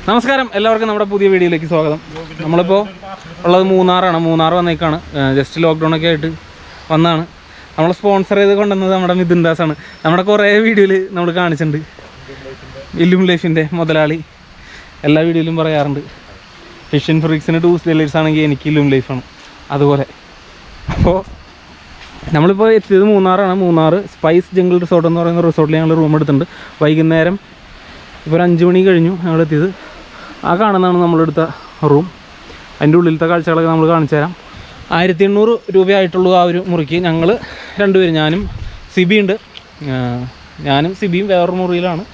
നമസ്കാരം, എല്ലാവർക്കും നമ്മുടെ പുതിയ വീഡിയോയിലേക്ക് സ്വാഗതം. നമ്മളിപ്പോൾ ഉള്ളത് മൂന്നാറാണ്. മൂന്നാർ വന്നേക്കാണ്. ജസ്റ്റ് ലോക്ക്ഡൗണൊക്കെ ആയിട്ട് വന്നതാണ്. നമ്മൾ സ്പോൺസർ ചെയ്ത് കൊണ്ടുവന്നത് നമ്മുടെ മിഥുൻ ദാസാണ്. നമ്മുടെ കുറേ വീഡിയോയിൽ നമ്മൾ കാണിച്ചിട്ടുണ്ട്. ഇല്ലും ലൈഫിൻ്റെ മുതലാളി എല്ലാ വീഡിയോയിലും പറയാറുണ്ട്. ഫിഷിൻ ഫ്രീക്സിന് ടൂറിസ്റ്റ് ഡെലിവേഴ്സ് ആണെങ്കിൽ എനിക്ക് ഇല്ലും ലൈഫാണ് അതുപോലെ. അപ്പോൾ നമ്മളിപ്പോൾ എത്തിയത് മൂന്നാറാണ്. മൂന്നാർ സ്പൈസ് ജംഗിൾ റിസോർട്ട് എന്ന് പറയുന്ന റിസോർട്ടിൽ ഞങ്ങൾ റൂം എടുത്തിട്ടുണ്ട്. വൈകുന്നേരം ഇപ്പോൾ ഒരു 5 മണി കഴിഞ്ഞു ഞങ്ങളെത്തിയത്. ആ കാണുന്നതാണ് നമ്മളെടുത്ത റൂം. അതിൻ്റെ ഉള്ളിലത്തെ കാഴ്ചകളൊക്കെ നമ്മൾ കാണിച്ചു തരാം. 1800 രൂപയായിട്ടുള്ളൂ ആ ഒരു മുറിക്ക്. ഞങ്ങൾ രണ്ടുപേരും, ഞാനും സിബി ഉണ്ട്. ഞാനും സിബിയും വേറൊരു മുറിയിലാണ്.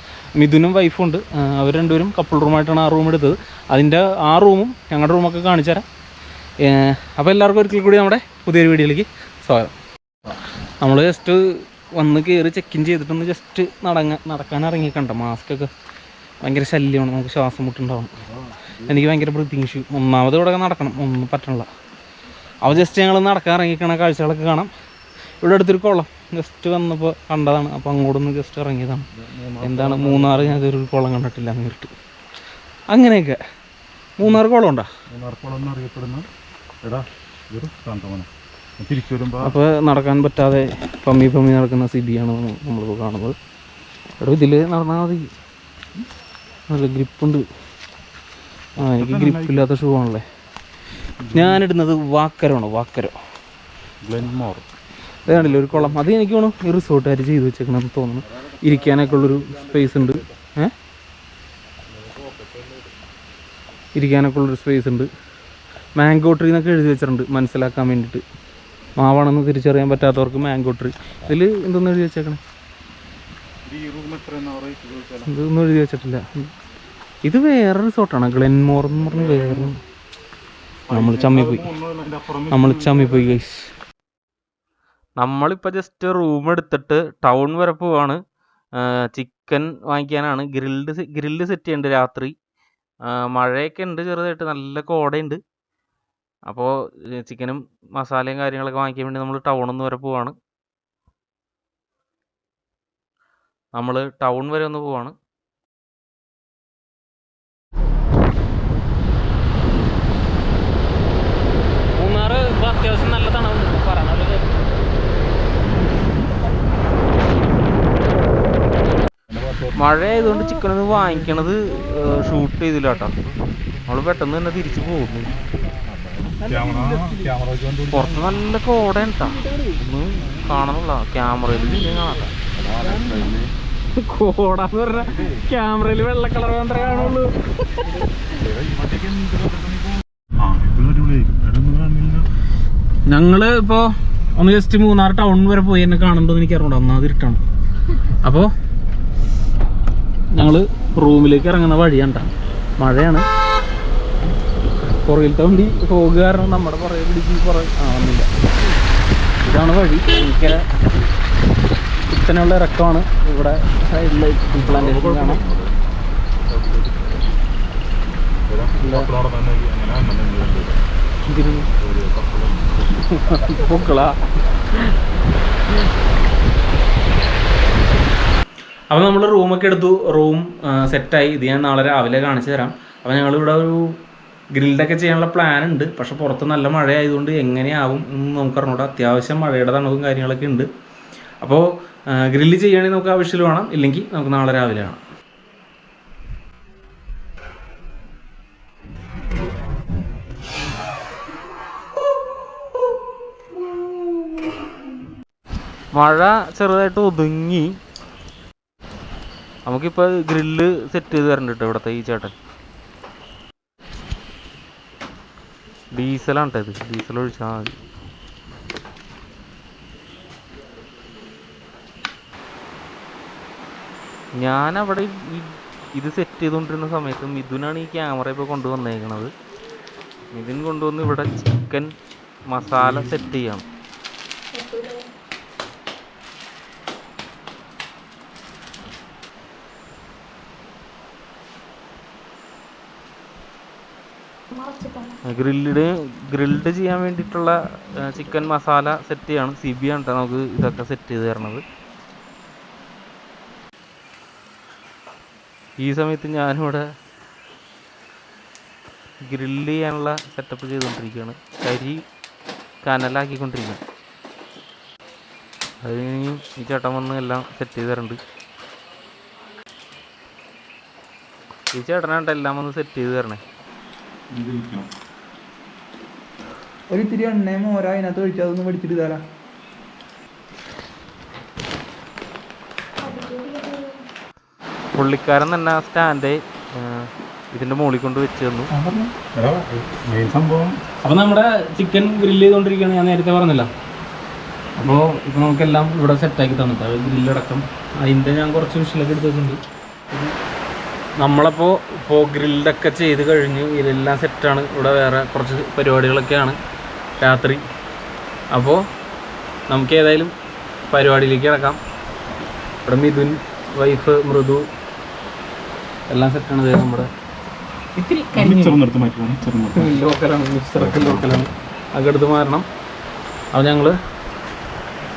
മിഥുനും വൈഫും ഉണ്ട്. അവർ രണ്ടുപേരും കപ്പിൾ റൂമായിട്ടാണ് ആ റൂം എടുത്തത്. അതിൻ്റെ ആ റൂമും ഞങ്ങളുടെ റൂമൊക്കെ കാണിച്ചു തരാം. അപ്പോൾ എല്ലാവർക്കും ഒരിക്കൽ കൂടി നമ്മുടെ പുതിയൊരു വീഡിയോയിലേക്ക് സ്വാഗതം. നമ്മൾ ജസ്റ്റ് വന്ന് കയറി ചെക്കിൻ ചെയ്തിട്ടൊന്ന് ജസ്റ്റ് നടക്കാൻ ഇറങ്ങിക്കണ്ട. മാസ്കൊക്കെ ഭയങ്കര ശല്യമാണ്, നമുക്ക് ശ്വാസം മുട്ടുണ്ടാവും. എനിക്ക് ഭയങ്കര ബ്രീത്തിങ് ഇഷ്യൂ. ഒന്നാമത് ഇവിടെ നടക്കണം, ഒന്നും പറ്റണില്ല. അപ്പോൾ ജസ്റ്റ് ഞങ്ങൾ നടക്കാൻ ഇറങ്ങിക്കണ കാഴ്ചകളൊക്കെ കാണാം. ഇവിടെ അടുത്തൊരു കുളം ജസ്റ്റ് വന്നപ്പോൾ കണ്ടതാണ്. അപ്പോൾ അങ്ങോട്ടൊന്ന് ജസ്റ്റ് ഇറങ്ങിയതാണ്. എന്താണ് മൂന്നാർ, ഞാൻ ഇതൊരു കുളം കണ്ടിട്ടില്ല നേരിട്ട്. അങ്ങനെയൊക്കെ മൂന്നാർ കുളം ഉണ്ടോ? മൂന്നാർ കുളം എന്നറിയപ്പെടുന്ന അപ്പോൾ നടക്കാൻ പറ്റാതെ പമ്മി നടക്കുന്ന സിബിയാണ് നമ്മളിപ്പോൾ കാണുന്നത്. ഇവിടെ ഇതിൽ നടന്നാൽ മതി, നല്ല ഗ്രിപ്പുണ്ട്. എനിക്ക് ഗ്രിപ്പില്ലാത്ത ഷൂ ആണല്ലേ. ഞാനിടുന്നത് വാക്കരമാണ്. വാക്കരോ ഗ്ലെൻമോർ അതാണല്ലോ ഒരു കുളം. അത് എനിക്ക് തോന്നുന്നു ഈ റിസോർട്ടുകാർ ചെയ്ത് വെച്ചേക്കണമെന്ന് തോന്നുന്നു. ഇരിക്കാനൊക്കെ ഉള്ളൊരു സ്പേസ് ഉണ്ട്. ഇരിക്കാനൊക്കെ ഉള്ളൊരു സ്പേസ് ഉണ്ട്. മാംഗോ ട്രീ എന്നൊക്കെ എഴുതി വെച്ചിട്ടുണ്ട് മനസ്സിലാക്കാൻ വേണ്ടിയിട്ട്. മാവാണെന്ന് തിരിച്ചറിയാൻ പറ്റാത്തവർക്ക് മാംഗോ ട്രീ. ഇതിൽ എന്തൊന്നും എഴുതി വെച്ചേക്കണേ? ഇതൊന്നും എഴുതി വെച്ചിട്ടില്ല. ഇത് വേറെ റിസോർട്ടാണ്, ഗ്ലെൻമോർ എന്ന് പറഞ്ഞ് വേറെ. നമ്മൾ ചമ്മിപ്പോയി ഗൈസ്. നമ്മളിപ്പോൾ ജസ്റ്റ് റൂം എടുത്തിട്ട് ടൗൺ വരെ പോവാണ്. ചിക്കൻ വാങ്ങിക്കാനാണ്. ഗ്രില്ല് സെറ്റ് ചെയ്യുന്നുണ്ട് രാത്രി. മഴയൊക്കെ ഉണ്ട് ചെറുതായിട്ട്, നല്ല കോടയുണ്ട്. അപ്പോൾ ചിക്കനും മസാലയും കാര്യങ്ങളൊക്കെ വാങ്ങിക്കാൻ വേണ്ടി നമ്മൾ ടൗണിൽ വരെ പോവാണ്. നമ്മൾ ടൗൺ വരെ ഒന്ന് പോവാണ്. മൂന്നാർ ഇപ്പോൾ അത്യാവശ്യം നല്ല തണുപ്പ് പറയണത്. മഴ ആയതുകൊണ്ട് ചിക്കനൊന്ന് വാങ്ങിക്കണത് ഷൂട്ട് ചെയ്തില്ല കേട്ടോ. നമ്മൾ പെട്ടെന്ന് തന്നെ തിരിച്ചു പോകുന്നു. പുറത്ത് നല്ല കോടയാണ് കേട്ടോ, ഒന്നും കാണുന്നില്ല. ക്യാമറയിൽ പിന്നെ കാണാം. കോടാന്ന് പറഞ്ഞാൽ ക്യാമറയിൽ വെള്ള കളർ മാത്രമേ കാണുള്ളൂ. ഞങ്ങള് ഇപ്പോ ഒന്ന് ജസ്റ്റ് മൂന്നാർ ടൗൺ വരെ പോയി എന്നെ കാണുന്നുണ്ടോ എന്ന് എനിക്ക് അറിയണ്ട. ഒന്നാമത് ഇരുട്ടാണ്. അപ്പോൾ ഞങ്ങള് റൂമിലേക്ക് ഇറങ്ങുന്ന വഴിയാണ്ട. മഴയാണ്. പുറകിലത്തെ വണ്ടി ഫോഗ് കാരണം നമ്മുടെ പുറകെ പിടിച്ച് വന്നില്ല. ഇതാണ് വഴി. എനിക്കത് ഇത്തനെയുള്ള ഇറക്കമാണ്. ഇവിടെ സൈഡിൽ പ്ലാന്റേഷൻ കാണാം. പൂക്കളാ. അപ്പോൾ നമ്മൾ റൂമൊക്കെ എടുത്തു. റൂം സെറ്റായി. ഇത് ഞാൻ നാളെ രാവിലെ കാണിച്ചു തരാം. അപ്പോൾ ഞങ്ങളിവിടെ ഒരു ഗ്രില്ലൊക്കെ ചെയ്യാനുള്ള പ്ലാൻ ഉണ്ട്. പക്ഷെ പുറത്ത് നല്ല മഴ ആയതുകൊണ്ട് എങ്ങനെയാവും എന്ന് നമുക്കറിഞ്ഞൂടാ. അത്യാവശ്യം മഴയുടെ തണുപ്പും കാര്യങ്ങളൊക്കെ ഉണ്ട്. അപ്പോൾ ഗ്രില്ല് ചെയ്യുകയാണെങ്കിൽ നമുക്ക് ആവശ്യത്തിൽ വേണം, ഇല്ലെങ്കിൽ നമുക്ക് നാളെ രാവിലെ വേണം. മഴ ചെറുതായിട്ട് ഒതുങ്ങി. നമുക്കിപ്പോൾ ഗ്രില്ല് സെറ്റ് ചെയ്ത് തരണ്ട കേട്ടോ ഇവിടുത്തെ ഈ ചേട്ടൻ. ഡീസലാണ് കേട്ടോ ഇത്. ഡീസൽ ഒഴിച്ചാൽ മതി. ഞാനവിടെ ഇത് സെറ്റ് ചെയ്തുകൊണ്ടിരുന്ന സമയത്ത് മിഥുനാണ് ഈ ക്യാമറ ഇപ്പോൾ കൊണ്ടുവന്നേക്കണത്. മിഥുൻ കൊണ്ടുവന്ന് ഇവിടെ ചിക്കൻ മസാല സെറ്റ് ചെയ്യണം. ഗ്രിൽഡ് ചെയ്യാൻ വേണ്ടിയിട്ടുള്ള ചിക്കൻ മസാല സെറ്റ് ചെയ്യണം. സിബിയാണ് കേട്ടോ നമുക്ക് ഇതൊക്കെ സെറ്റ് ചെയ്ത് തരണത്. ഈ സമയത്ത് ഞാനിവിടെ ഗ്രില്ല് ചെയ്യാനുള്ള സെറ്റപ്പ് ചെയ്തുകൊണ്ടിരിക്കുകയാണ്. കരി കനലാക്കിക്കൊണ്ടിരിക്കുകയാണ്. അത് ഇനിയും ഈ ചേട്ടൻ വന്ന് എല്ലാം സെറ്റ് ചെയ്ത് തരുന്നുണ്ട്. ഈ ചേട്ടനായിട്ട് എല്ലാം വന്ന് സെറ്റ് ചെയ്ത് തരണേ. ഒരു ഇത്തിരി എണ്ണയും മോര അതിനകത്ത് ഒഴിച്ച് അതൊന്ന് പഠിച്ചിട്ട് തരാം. പുള്ളിക്കാരൻ തന്നെ സ്റ്റാൻഡ് ഇതിൻ്റെ മുകളിൽ കൊണ്ട് വെച്ച് തന്നു. അപ്പോൾ നമ്മുടെ ചിക്കൻ ഗ്രില്ല് ചെയ്തുകൊണ്ടിരിക്കുകയാണ്, ഞാൻ നേരത്തെ പറഞ്ഞില്ല. അപ്പോൾ ഇപ്പോൾ നമുക്കെല്ലാം ഇവിടെ സെറ്റാക്കി തന്നിട്ട് ഗ്രില്ലടക്കം അതിൻ്റെ ഞാൻ കുറച്ച് വിഷയമൊക്കെ എടുത്ത് വെച്ചിട്ടുണ്ട്. നമ്മളപ്പോൾ ഗ്രില്ലൊക്കെ ചെയ്ത് കഴിഞ്ഞ് ഇതെല്ലാം സെറ്റാണ്. ഇവിടെ വേറെ കുറച്ച് പരിപാടികളൊക്കെയാണ് രാത്രി. അപ്പോൾ നമുക്ക് ഏതായാലും പരിപാടിയിലേക്ക് കിടക്കാം. ഇവിടെ മിഥുൻ, വൈഫ് മൃദു എല്ലാം സെറ്റാണ്. നമ്മുടെ ലോക്കലാണ്, മിക്സറൊക്കെ ലോക്കലാണ്. അതൊക്കെ എടുത്ത് മാറണം. അപ്പോൾ ഞങ്ങൾ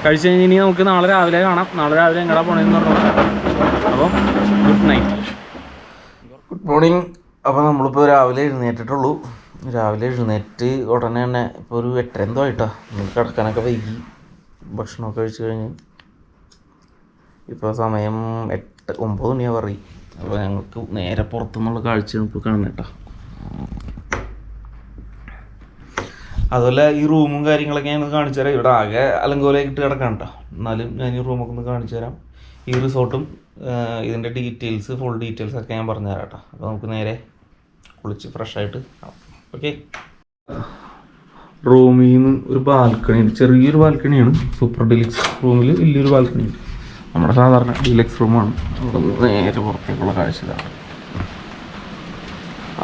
കഴിച്ച് കഴിഞ്ഞ് ഇനി നമുക്ക് നാളെ രാവിലെ കാണാം. നാളെ രാവിലെ എങ്ങടാ പോണേന്ന് പറഞ്ഞാൽ. അപ്പം ഗുഡ് നൈറ്റ്, ഗുഡ് മോർണിംഗ്. അപ്പോൾ നമ്മളിപ്പോൾ രാവിലെ എഴുന്നേറ്റിട്ടുള്ളൂ. രാവിലെ എഴുന്നേറ്റ് ഉടനെ തന്നെ ഇപ്പോൾ ഒരു 8:30 എന്തോ ആയിട്ടാ. നമുക്ക് കിടക്കാനൊക്കെ വൈകി. ഭക്ഷണമൊക്കെ കഴിച്ച് കഴിഞ്ഞ് ഇപ്പോൾ സമയം 9 മണിയാ പറയും. അപ്പോൾ ഞങ്ങൾക്ക് നേരെ പുറത്തുനിന്നുള്ള കാഴ്ച നമുക്ക് കാണണം കേട്ടോ. അതുപോലെ ഈ റൂമും കാര്യങ്ങളൊക്കെ ഞാൻ കാണിച്ചു തരാം. ഇവിടെ ആകെ അലങ്കോലമായിട്ട് കിടക്കാം കേട്ടോ. എന്നാലും ഞാൻ ഈ റൂമൊക്കെ ഒന്ന് കാണിച്ചു തരാം. ഈ റിസോർട്ടും ഇതിൻ്റെ ഡീറ്റെയിൽസ്, ഫുൾ ഡീറ്റെയിൽസ് ഒക്കെ ഞാൻ പറഞ്ഞു തരാം കേട്ടോ. അപ്പോൾ നമുക്ക് നേരെ കുളിച്ച് ഫ്രഷായിട്ട് ഓക്കെ. റൂമിൽ നിന്ന് ഒരു ബാൽക്കണി, ചെറിയൊരു ബാൽക്കണിയാണ്. സൂപ്പർ ഡിലക്സ് റൂമിൽ വലിയൊരു ബാൽക്കണി. നമ്മുടെ സാധാരണ ഡിലക്സ് റൂമാണ്. അവിടെ നിന്ന് നേരെ പുറത്തേക്കുള്ള കാഴ്ച ഇതാണ്.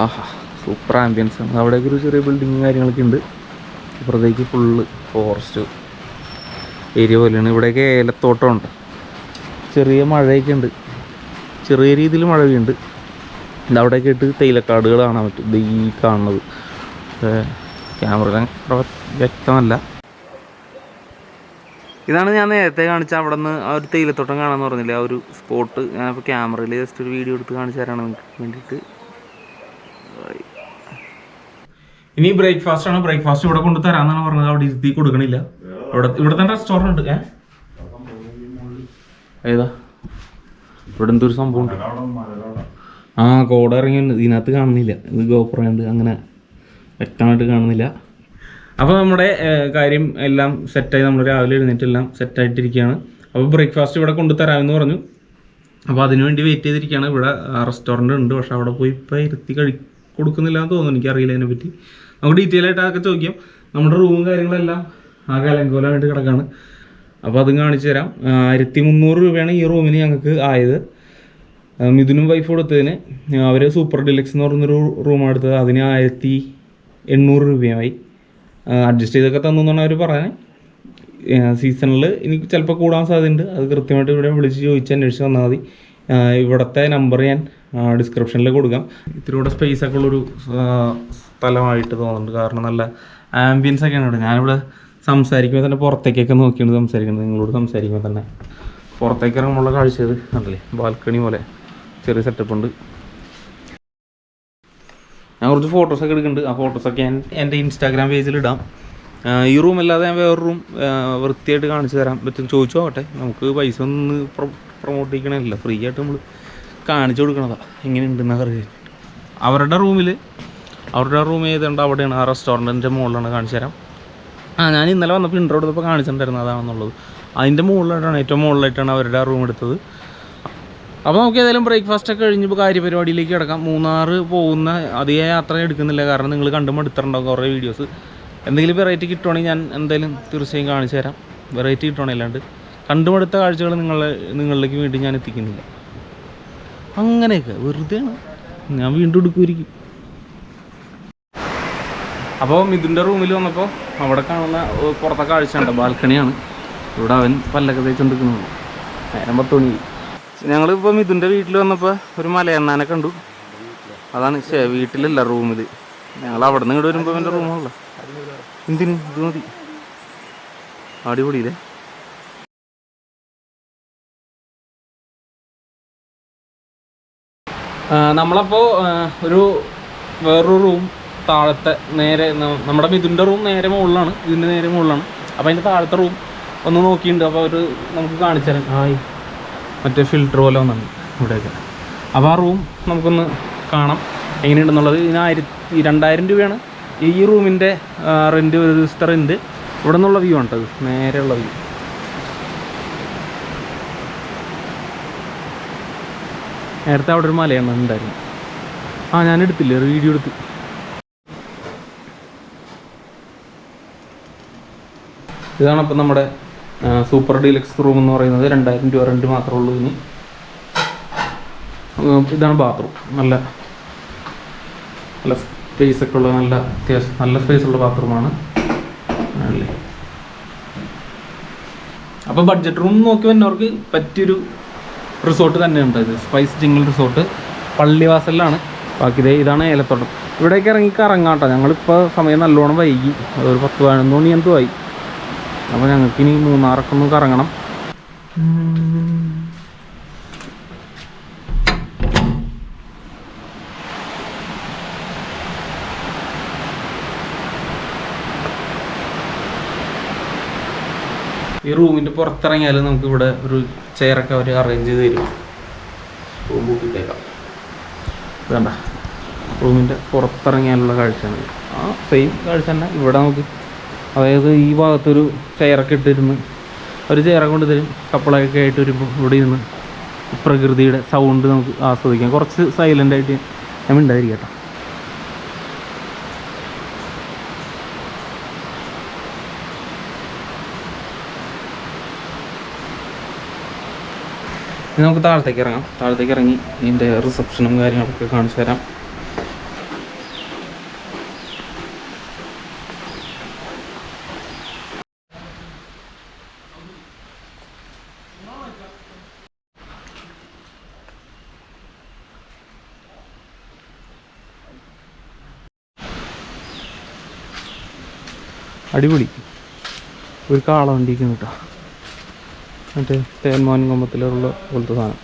ആഹാ, സൂപ്പർ ആംബിയൻസ് ആണ്. അവിടേക്ക് ഒരു ചെറിയ ബിൽഡിങ്ങും കാര്യങ്ങളൊക്കെ ഉണ്ട്. ഇപ്പുറത്തേക്ക് ഫുള്ള് ഫോറസ്റ്റ് ഏരിയ പോലെയാണ്. ഇവിടെയൊക്കെ ഏലത്തോട്ടമുണ്ട്. ചെറിയ മഴയൊക്കെ ഉണ്ട്, ചെറിയ രീതിയിൽ മഴയുണ്ട്. അവിടെയൊക്കെ ഇട്ട് തേയിലക്കാടുകൾ കാണാൻ പറ്റും. ഇത് ഈ കാണുന്നത് ക്യാമറ വ്യക്തമല്ല. ഇതാണ് ഞാൻ നേരത്തെ കാണിച്ച അവിടെ നിന്ന് ആ ഒരു തേയിലത്തോട്ടം കാണാമെന്ന് പറഞ്ഞില്ലേ, ആ ഒരു സ്പോട്ട്. ഞാനിപ്പോൾ ക്യാമറയിൽ ജസ്റ്റ് ഒരു വീഡിയോ എടുത്ത് കാണിച്ചു തരാണ് നിങ്ങൾക്ക് വേണ്ടിയിട്ട്. ഇനി ബ്രേക്ക്ഫാസ്റ്റ് ആണ്. ബ്രേക്ക്ഫാസ്റ്റ് ഇവിടെ കൊണ്ട് തരാമെന്നാണ് പറഞ്ഞത്. അവിടെ ഇരുത്തി കൊടുക്കണില്ല. ഇവിടെ തന്നെ റെസ്റ്റോറൻറ്റ് ഉണ്ട്. ഏതാ ഇവിടെ എന്തൊരു സംഭവം ഉണ്ട്. ആ കോട ഇറങ്ങി ഇതിനകത്ത് കാണുന്നില്ല. ഇത് ഗോപുരമുണ്ട്, അങ്ങനെ വ്യക്തമായിട്ട് കാണുന്നില്ല. അപ്പോൾ നമ്മുടെ കാര്യം എല്ലാം സെറ്റായി. നമ്മൾ രാവിലെ എഴുന്നേറ്റെല്ലാം സെറ്റായിട്ടിരിക്കുകയാണ്. അപ്പോൾ ബ്രേക്ക്ഫാസ്റ്റ് ഇവിടെ കൊണ്ട് തരാമെന്ന് പറഞ്ഞു. അപ്പോൾ അതിനുവേണ്ടി വെയിറ്റ് ചെയ്തിരിക്കുകയാണ്. ഇവിടെ റെസ്റ്റോറൻറ്റ് ഉണ്ട്, പക്ഷെ അവിടെ പോയി ഇപ്പോൾ ഇരുത്തി കൊടുക്കുന്നില്ല എന്ന് തോന്നുന്നു. എനിക്കറിയില്ല അതിനെപ്പറ്റി. നമുക്ക് ഡീറ്റെയിൽ ആയിട്ട് അതൊക്കെ ചോദിക്കാം. നമ്മുടെ റൂമും കാര്യങ്ങളെല്ലാം ആകെ അലങ്കോലമായിട്ട് കിടക്കുകയാണ്. അപ്പോൾ അതും കാണിച്ചു തരാം. 1300 രൂപയാണ് ഈ റൂമിന് ഞങ്ങൾക്ക് ആയത്. മിഥുനും വൈഫ് കൊടുത്തതിന്. അവർ സൂപ്പർ ഡിലക്സ് എന്ന് പറഞ്ഞൊരു റൂമാണ് എടുത്തത്. അതിന് 1800 രൂപയായി. അഡ്ജസ്റ്റ് ചെയ്തൊക്കെ തന്നു എന്നാണ് അവർ പറയുന്നത്. സീസണിൽ എനിക്ക് ചിലപ്പോൾ കൂടാൻ സാധ്യതയുണ്ട്. അത് കൃത്യമായിട്ട് ഇവിടെ വിളിച്ച് ചോദിച്ച് അന്വേഷിച്ച് വന്നാൽ മതി. ഇവിടുത്തെ നമ്പർ ഞാൻ ഡിസ്ക്രിപ്ഷനിൽ കൊടുക്കാം. ഇത്തിരി കൂടെ സ്പേസ് ഒക്കെ ഉള്ളൊരു സ്ഥലമായിട്ട് തോന്നുന്നുണ്ട്. കാരണം നല്ല ആംബിയൻസ് ഒക്കെയാണ് ഇവിടെ. ഞാനിവിടെ സംസാരിക്കുമ്പോൾ തന്നെ പുറത്തേക്കൊക്കെ നോക്കിയാണ് സംസാരിക്കുന്നത്. നിങ്ങളോട് സംസാരിക്കുമ്പോൾ തന്നെ പുറത്തേക്ക് ഇറങ്ങുമ്പോഴുള്ള കാഴ്ച ഇത് കണ്ടില്ലേ, ബാൽക്കണി പോലെ ചെറിയ സെറ്റപ്പ് ഉണ്ട്. ഞാൻ കുറച്ച് ഫോട്ടോസൊക്കെ എടുക്കുന്നുണ്ട്. ആ ഫോട്ടോസൊക്കെ ഞാൻ എൻ്റെ ഇൻസ്റ്റാഗ്രാം പേജിൽ ഇടാം. ഈ റൂം അല്ലാതെ ഞാൻ വേറൊരു റൂം വൃത്തിയായിട്ട് കാണിച്ചു തരാൻ പറ്റും. ചോദിച്ചു നോക്കട്ടെ. നമുക്ക് പൈസ ഒന്ന് പ്രൊമോട്ട് ചെയ്യണമല്ലോ, ഫ്രീ ആയിട്ട് നമ്മൾ കാണിച്ചു കൊടുക്കണതാണ് എങ്ങനെയുണ്ടെന്ന് അറിയാൻ. അവരുടെ റൂം ഏതുണ്ട് അവിടെയാണ്. ആ റെസ്റ്റോറൻറ്റിൻ്റെ മുകളിലാണ്. കാണിച്ചു തരാം. ഞാൻ ഇന്നലെ വന്നപ്പോൾ ഇൻട്രോ എടുത്തപ്പോൾ കാണിച്ചിട്ടുണ്ടായിരുന്നു അതാണെന്നുള്ളത്. അതിൻ്റെ മുകളിലായിട്ടാണ്, ഏറ്റവും മുകളിലായിട്ടാണ് അവരുടെ ആ റൂം എടുത്തത്. അപ്പോൾ നമുക്ക് ഏതായാലും ബ്രേക്ക്ഫാസ്റ്റ് ഒക്കെ കഴിഞ്ഞപ്പോൾ കാര്യപരിപാടിയിലേക്ക് കിടക്കാം. മൂന്നാർ പോകുന്ന അധികം യാത്ര എടുക്കുന്നില്ല, കാരണം നിങ്ങൾ കണ്ടു മടുത്തിട്ടുണ്ടാവും കുറേ വീഡിയോസ്. എന്തെങ്കിലും വെറൈറ്റി കിട്ടുവാണെങ്കിൽ ഞാൻ എന്തായാലും തീർച്ചയായും കാണിച്ചു തരാം. വെറൈറ്റി കിട്ടുവാണെങ്കിൽ, അല്ലാണ്ട് കണ്ടുമടുത്ത കാഴ്ചകൾ നിങ്ങളിലേക്ക് വേണ്ടി ഞാൻ എത്തിക്കുന്നില്ല. അങ്ങനെയൊക്കെ വെറുതെയാണ്, ഞാൻ വീണ്ടും എടുക്കുമായിരിക്കും. അപ്പോൾ മിഥുൻ്റെ റൂമിൽ വന്നപ്പോൾ അവിടെ കാണുന്ന പുറത്തെ കാഴ്ച ഉണ്ട്, ബാൽക്കണിയാണ്. ഇവിടെ അവൻ പല്ലൊക്കെ തേച്ചുകൊണ്ടിരിക്കുന്നത്. നേരം 10 മണി. ഞങ്ങളിപ്പോൾ മിഥുൻ്റെ വീട്ടിൽ വന്നപ്പോൾ ഒരു മലയണ്ണാനെ കണ്ടു. അതാണ് വീട്ടിലല്ല, റൂമിൽ. ഞങ്ങൾ അവിടെ നിന്ന് ഇങ്ങോട്ട് വരുമ്പോൾ എൻ്റെ റൂമാണല്ലോ. എന്തിന് ഇത് മതി, അടിപൊളിയില്ലേ. നമ്മളപ്പോൾ വേറൊരു റൂം താഴത്തെ നേരെ നമ്മുടെ മിഥുൻ്റെ റൂം നേരെ മുകളിലാണ്, ഇതിൻ്റെ നേരെ മുകളിലാണ്. അപ്പോൾ അതിൻ്റെ താഴത്തെ റൂം ഒന്ന് നോക്കിയിട്ടുണ്ട്. അപ്പോൾ അവർ നമുക്ക് കാണിച്ചു തരാം. മറ്റേ ഫിൽറ്റർ പോലെ ഒന്നാണ് ഇവിടെയൊക്കെ. അപ്പോൾ ആ റൂം നമുക്കൊന്ന് കാണാം എങ്ങനെയുണ്ടെന്നുള്ളത്. ഇതിന് 2000 രൂപയാണ് ഈ റൂമിൻ്റെ റെൻറ്റ്, ഒരു ദിവസത്തെ റെൻറ്റ്. ഇവിടെ നിന്നുള്ള വ്യൂ ആണ് കേട്ടത്, നേരെയുള്ള വ്യൂ. നേരത്തെ അവിടെ ഒരു മലയാണ് ഉണ്ടായിരുന്നു. ഞാൻ എടുത്തില്ലേ, വീഡിയോ എടുത്ത്. ഇതാണ് അപ്പം നമ്മുടെ സൂപ്പർ ഡീലക്സ് റൂം എന്ന് പറയുന്നത്. 2000 രൂപ റെൻറ്റ് മാത്രമേ ഉള്ളൂ ഇതിന്. ഇതാണ് ബാത്റൂം. നല്ല സ്പേസൊക്കെ ഉള്ള, അത്യാവശ്യം നല്ല സ്പേസുള്ള ബാത്റൂമാണ് അല്ലേ. അപ്പോൾ ബഡ്ജറ്റ് റൂം നോക്കി വന്നവർക്ക് പറ്റിയൊരു റിസോർട്ട് തന്നെയുണ്ട്. ഇത് സ്പൈസ് ജിംഗിൾ റിസോർട്ട്, പള്ളിവാസലിലാണ്. ബാക്കി ഇതാണ് ഏലത്തോട്ടം. ഇവിടേക്ക് ഇറങ്ങി കറങ്ങാം കേട്ടോ. ഞങ്ങളിപ്പോൾ സമയം നല്ലോണം വൈകി, അതൊരു 10-11 മണി എന്തോ ആയി. അപ്പോൾ ഞങ്ങൾക്കിനി മൂന്നാറൊക്കെ ഒന്ന് കറങ്ങണം. ഈ റൂമിൻ്റെ പുറത്തിറങ്ങിയാൽ നമുക്കിവിടെ ഒരു ചെയറൊക്കെ അവർ അറേഞ്ച് ചെയ്ത് തരും. റൂം കൂട്ടിയിട്ടേക്കാം. വേണ്ട, റൂമിൻ്റെ പുറത്തിറങ്ങിയാലുള്ള കാഴ്ചയാണ്. സെയിം കാഴ്ച തന്നെ ഇവിടെ നമുക്ക്. അതായത് ഈ ഭാഗത്തൊരു ചെയറൊക്കെ ഇട്ടിരുന്ന് ഒരു ചെയറൊക്കെ കൊണ്ട് തരും. കപ്പിളൊക്കെ ആയിട്ട് വരുമ്പോൾ ഇവിടെ ഇരുന്ന് പ്രകൃതിയുടെ സൗണ്ട് നമുക്ക് ആസ്വദിക്കാം. കുറച്ച് സൈലൻ്റായിട്ട് ഞാൻ ഉണ്ടായിരിക്കും കേട്ടോ. ഇനി നമുക്ക് താഴത്തേക്ക് ഇറങ്ങാം. താഴത്തേക്ക് ഇറങ്ങി ഇതിൻ്റെ റിസപ്ഷനും കാര്യങ്ങളൊക്കെ കാണിച്ചു തരാം. അടിപൊളി ഒരു കാള വണ്ടിയിരിക്കുന്നു കേട്ടോ. മറ്റേ തേന്മാൻ കൊമ്പത്തിലുള്ള പോലത്തെ സാധനം.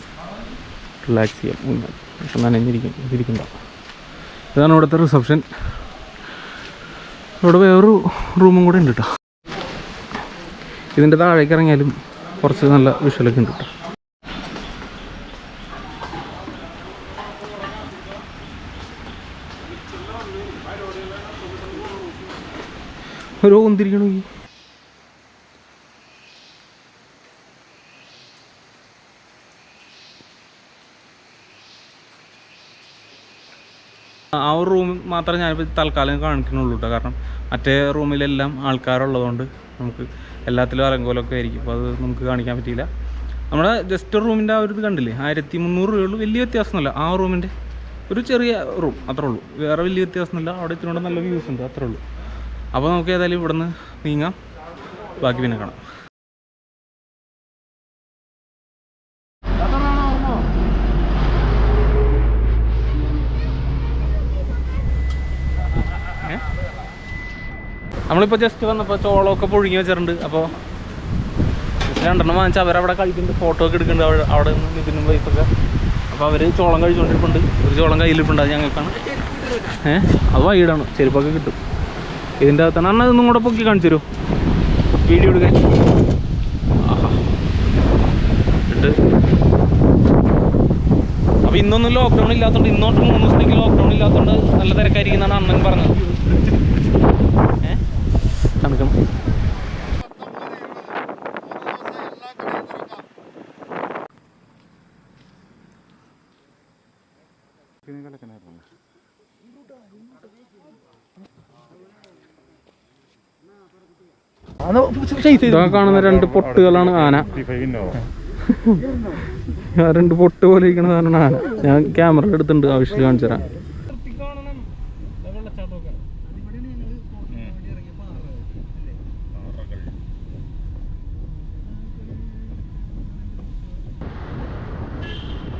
റിലാക്സ് ചെയ്യാം, പക്ഷെ നനഞ്ഞിരിക്കണ്ട. ഇതാണ് ഇവിടുത്തെ റിസപ്ഷൻ. ഇവിടെ വേറൊരു റൂമും കൂടെ ഉണ്ട് കേട്ടോ. ഇതിൻ്റെ താഴേക്ക് ഇറങ്ങിയാലും കുറച്ച് നല്ല വിഷ്വലൊക്കെ ഉണ്ട് കേട്ടോ. ഒരു ഒന്നിരിക്കണോ ഈ ആ ഒരു റൂം മാത്രമേ ഞാനിപ്പോൾ തൽക്കാലം കാണിക്കുന്നുള്ളൂ കേട്ടോ. കാരണം മറ്റേ റൂമിലെല്ലാം ആൾക്കാരുള്ളതുകൊണ്ട് നമുക്ക് എല്ലാത്തിലും അലങ്കോലമൊക്കെ ആയിരിക്കും. അപ്പോൾ അത് നമുക്ക് കാണിക്കാൻ പറ്റിയില്ല. നമ്മുടെ ജസ്റ്റ് റൂമിൻ്റെ ആ ഒരു ഇത് കണ്ടില്ലേ, 1300 രൂപയുള്ളൂ. വലിയ വ്യത്യാസമൊന്നുമില്ല. ആ റൂമിൻ്റെ ഒരു ചെറിയ റൂം അത്രേ ഉള്ളൂ, വേറെ വലിയ വ്യത്യാസമൊന്നുമില്ല. അവിടെ ഇത്തിരി നല്ല വ്യൂസ് ഉണ്ട്, അത്രേ ഉള്ളൂ. അപ്പോൾ നമുക്ക് ഏതായാലും ഇവിടെ നിന്ന് നീങ്ങാം, ബാക്കി പിന്നെ കാണാം. നമ്മളിപ്പോൾ ജസ്റ്റ് വന്നപ്പോൾ ചോളമൊക്കെ പുഴുങ്ങി വെച്ചിട്ടുണ്ട്. അപ്പോൾ 2 വാങ്ങിച്ചാൽ അവരവിടെ കഴിക്കുന്നുണ്ട്, ഫോട്ടോ ഒക്കെ എടുക്കുന്നുണ്ട് അവിടെ നിന്ന് ഇതിനും വൈഫൊക്കെ. അപ്പോൾ അവർ ചോളം കഴിച്ചുകൊണ്ടിരിപ്പുണ്ട്. ഒരു ചോളം കയ്യിലിരിപ്പുണ്ട്, അത് ഞങ്ങൾക്കാണ്. അത് വൈഡാണ്, ചെരുപ്പൊക്കെ കിട്ടും ഇതിൻ്റെ അകത്താണ്. അണ്ണ ഇതൊന്നും കൂടെ പൊക്കി കാണിച്ചു തരുമോ, വീഡിയോ എടുക്കാൻ? ഇട്ട് അപ്പോൾ ഇന്നൊന്നും ലോക്ക്ഡൗൺ ഇല്ലാത്തതുകൊണ്ട്, ഇന്നോട്ട് 3 ദിവസത്തേക്ക് ലോക്ക്ഡൗൺ ഇല്ലാത്തതുകൊണ്ട് നല്ല തിരക്കായിരിക്കുന്നതാണ് അണ്ണൻ പറഞ്ഞത്. കണക്കണം. ഇതൊക്കെ കാണുന്ന 2 പൊട്ടുകളാണ് ആന. 2 പൊട്ട് പോലെ ഇരിക്കുന്ന സാധനമാണ് ആന. ഞാൻ ക്യാമറ എടുത്തിട്ടുണ്ട്, ആവശ്യത്തിൽ കാണിച്ചു തരാം.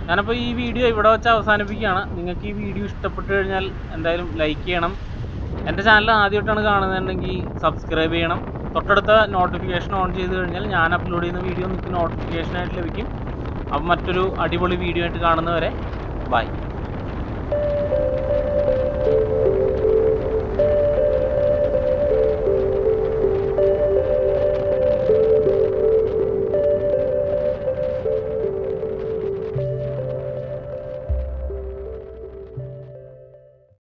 ഞാനപ്പോൾ ഈ വീഡിയോ ഇവിടെ വെച്ച് അവസാനിപ്പിക്കുകയാണ്. നിങ്ങൾക്ക് ഈ വീഡിയോ ഇഷ്ടപ്പെട്ടു കഴിഞ്ഞാൽ എന്തായാലും ലൈക്ക് ചെയ്യണം. എൻ്റെ ചാനൽ ആദ്യമായിട്ടാണ് കാണുന്നതെങ്കിൽ സബ്സ്ക്രൈബ് ചെയ്യണം. തൊട്ടടുത്ത നോട്ടിഫിക്കേഷൻ ഓൺ ചെയ്ത് കഴിഞ്ഞാൽ ഞാൻ അപ്ലോഡ് ചെയ്യുന്ന വീഡിയോ നിങ്ങൾക്ക് നോട്ടിഫിക്കേഷനായിട്ട് ലഭിക്കും. അപ്പം മറ്റൊരു അടിപൊളി വീഡിയോ ആയിട്ട് കാണുന്നവരെ ബൈ.